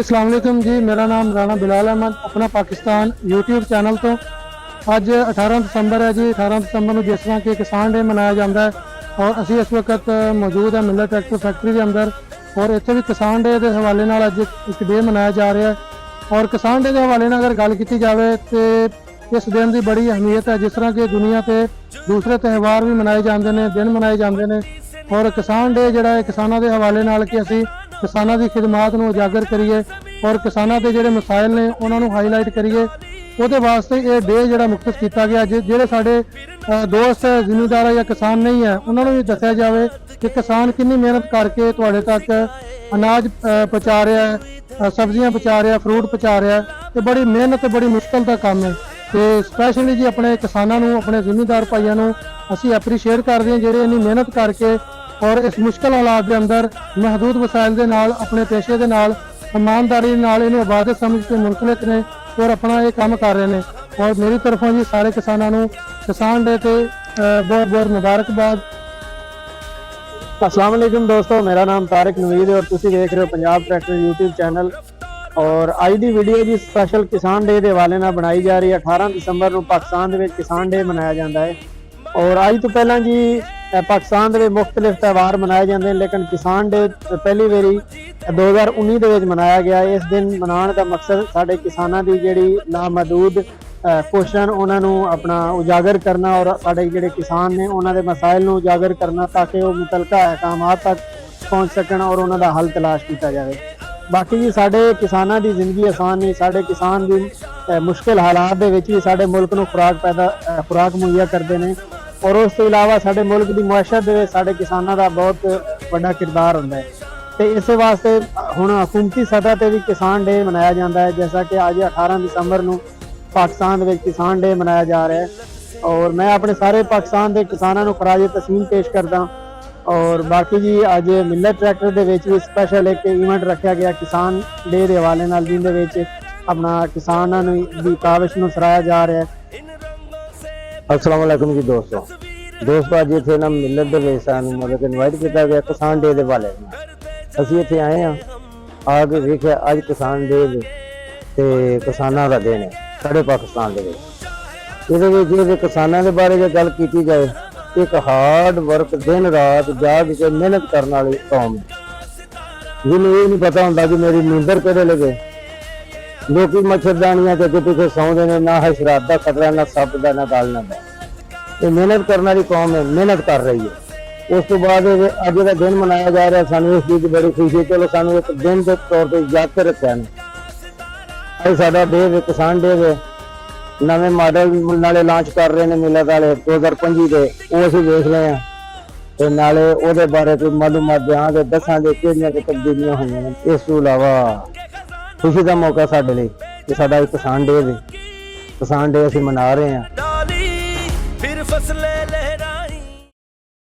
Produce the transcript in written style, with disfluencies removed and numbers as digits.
अस्सलाम वालेकुम जी। मेरा नाम राणा बिलाल अहमद, अपना पाकिस्तान यूट्यूब चैनल तो अज 18 दिसंबर है जी। 18 दिसंबर को जिस तरह कि किसान डे मनाया जाता है और असी इस वक्त मौजूद है मिलर ट्रैक्टर फैक्ट्री के अंदर और इतने भी किसान डे के हवाले नाल अज एक डे मनाया जा रहा है। और किसान डे के हवाले नाल अगर गल की जाए तो इस दिन की बड़ी अहमियत है। जिस तरह कि दुनिया के दूसरे त्यौहार भी मनाए जाते हैं, दिन मनाए जाते हैं और किसान डे जोड़ा है किसानों के हवाले नाल कि असी किसानों की खिदमात को उजागर करिए और किसानों के जोड़े मसाइल ने उन्होंने हाईलाइट करिए। वो वास्ते ये डे जोड़ा मुख्तस किया गया। जोड़े साढ़े दोस्त जिमीदार या किसान नहीं है उन्होंने भी दसिया जाए कि किसान कितनी मेहनत करके तुहाडे तक अनाज पहुँचा रहा है, सब्जियां पहुँचा रहा है, फ्रूट पहुँचा रहा है। ये बड़ी मेहनत बड़ी मुश्किल का काम है। तो स्पैशली जी अपने किसानों अपने जिमीदार भाइयों को असी एप्रीशिएट करते हैं जोड़े इन्नी मेहनत करके और इस मुश्किल हालात के अंदर महदूद वसाइल के नाल अपने पेशे के नाल ईमानदारी नाल इन्हें इबादत समझ के मुनसलिक ने और अपना ये काम कर रहे हैं। और मेरी तरफों जी सारे किसानों को किसान डे के बहुत बहुत मुबारकबाद। अस्सलाम वालेकुम दोस्तों, मेरा नाम तारिक नवीद है और तुसी देख रहे हो पंजाब ट्रैक्टर यूट्यूब चैनल। और अज की वीडियो जी स्पैशल किसान डे के हवाले नाल बनाई जा रही है। 18 दिसंबर को पाकिस्तान के किसान डे मनाया जाता है और अज तो पहला जी पाकिस्तान के मुख्तलिफ त्यौहार मनाए जाते हैं, लेकिन किसान डे पहली बारी 2019 मनाया गया। इस दिन मनाने का मकसद साढ़े किसानों की जी लामहदूद कोशिश उन्होंने अपना उजागर करना और साढ़े जोड़े किसान ने उन्होंने मसाइल को उजागर करना ताकि वो मुतलका अहकाम तक पहुँच सकन और उन्होंने हल तलाश किया जाए। बाकी जी साढ़े किसानों की जिंदगी आसान नहीं, साढ़े किसान भी मुश्किल हालात भी साढ़े मुल्क को खुराक मुहैया करते हैं और उस तो इलावा साढ़े मुल्क की मुआशत साढ़े किसानों का बहुत बड़ा किरदार होता है। तो इस वास्ते हुण हुकूमती सतह पर भी किसान डे मनाया जाता है, जैसा कि अज 18 दिसंबर को पाकिस्तान में किसान डे मनाया जा रहा है। और मैं अपने सारे पाकिस्तान के किसानों को खराज तस्लीम पेश करदा। और बाकी जी अज मिलर ट्रैक्टर के भी स्पैशल एक इवेंट रखा गया किसान डे के हवाले नाल, जिंदे अपना किसानों की काविश को सराया जा रहा है। अस्सलाम वालेकुम जी दोस्तों अज इतने ना मिलर के मतलब इनवाइट किया गया किसान डे के हवाले असी इतने आए हैं आके वेख्या अज किसान डे ते किसानों का दिन है साढ़े पाकिस्तान के। किसानों के बारे गल की जाए एक हार्ड वर्क दिन रात जाग के मेहनत करने वाली कौम है, जिन्हें ये नहीं पता होता कि मेरी नींदर कदे लगे। लोग मच्छरदानियां के अगे पीछे सौंदे ने, ना है शराब का खतरा, ना सप का, ना गालना का। ये मेहनत करने वाली कौम है, मेहनत कर रही है। उस तो बाद अज का दिन मनाया जा रहा है, सानू इस चीज की बड़ी खुशी है। चलो सानू एक दिन के तौर पर याद कर रखा है। अज साडा डे किसान डे है, नवे मॉडल नाले लॉन्च कर रहे हैं मिलर वाले 2025 के, वो असीं देख रहे हैं तो नाले उहदे बारे कोई मालूमात देंगे, दसांगे किहड़ियां तब्दीलियां हुई हैं। इस तो इलावा खुशी का मौका साडे लई कि साडा किसान डे है, किसान डे असीं मना रहे हैं।